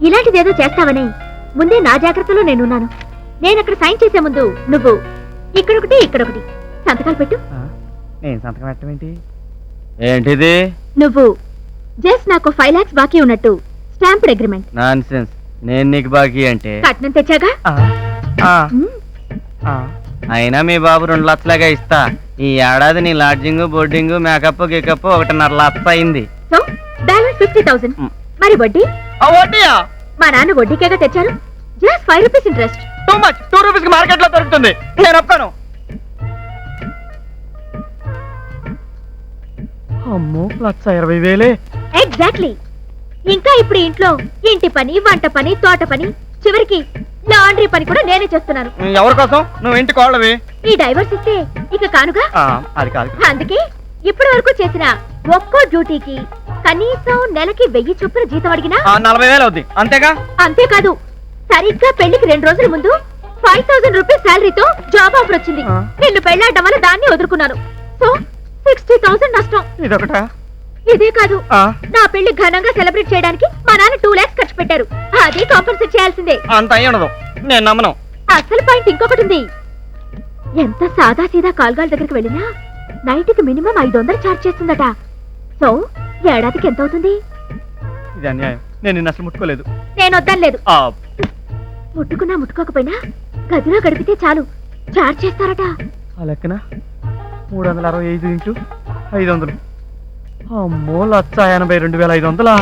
ఇలాంటిదేదో చేస్తావని ముందే నా జాగ్రత్తలో నేనున్నాను. నేను అక్కడ సైన్ చేసే ముందు నువ్వు ఇక్కడొకటి ఇక్కడొకటి సంతకాలు పెట్టు. నేను సంతకం పెట్టమేంటి? ఏంటిది? నువ్వు జస్ట్ నాకు 5 lakhs బాకీ ఉన్నట్టు స్టాంప్డ్ అగ్రిమెంట్. నాన్సెన్స్. నేను నీకు బాకీ అంటే కట్నం తెచ్చాగా. అయినా మీ బాబు 2 లక్షలాగా ఇస్తా. ఈ ఏడాది నీ లాడ్జింగ్ బోర్డింగ్ మేకప్ గికప్ 1.5 లక్ష అయింది. So balance 50,000. మరి వడ్డీ? వడ్డీయా? మా నాన్న వడ్డీకేగా తెచ్చారు. Just 5 rupees interest. Too much. 2 rupees కి మార్కెట్ లో దొరుకుతుంది. నేను ఒప్పుకోను. అమ్మో 1,20,000. ఎగ్జాక్ట్లీ. ఇంకా ఇప్పుడు ఇంట్లో ఇంటి పని, వంట పని, తోట పని, చివరికి లాండ్రీ పని కూడా నేనే చేస్తున్నాను. ఎవరి కోసం? నువ్వు ఇంటి కోళ్ళవి. ఈ డైవర్స్ ఇస్తే ఇక కానుగా. అది కాదు. అందుకే ఇప్పటి వరకు చేసిన ఒక్కో డ్యూటీకి కనీసం నెలకి 1000 చొప్పున జీతం అడిగినా 40,000 అవుద్ది. అంతేగా? అంతేకాదు, సరిగ్గా పెళ్లికి 2 రోజుల ముందు 5,000 రూపీస్ శాలరీతో జాబ్ ఆఫర్ వచ్చింది. నిన్ను పెళ్లాడడం వల్ల దాన్ని వదులుకున్నాను. సో 60,000 నష్టం. ఇదొకటా? ఇదే కాదు, నా పెళ్లి ఘనంగా సెలబ్రేట్ చేయడానికి మా నాన్న 2 lakhs ఖర్చు పెట్టారు. అది కాంపన్సేట్ చేయాల్సిందే. అంత అయ్యి ఉండదు. నేను నమ్మను. అసలు పాయింట్ ఇంకొకటి ఉంది. ఎంత సాదా సీదా కాల్గాల దగ్గరికి వెళ్ళినా నైట్కి మినిమం 500 ఛార్జ్ చేస్తుందట. సో ఏడాదికి ఎంత అవుతుంది? ఇది అన్యాయం. నేను నిన్ను అసలు ముట్టుకోలేదు. నేను వద్దలేదు. ముట్టుకున్నా ముట్టుకోకపోయినా గదిలో గడిపితే చాలు ఛార్జ్ చేస్తారట. ఆ లెక్కన 365 ఇంటూ 500. అమ్మో 1,82,500.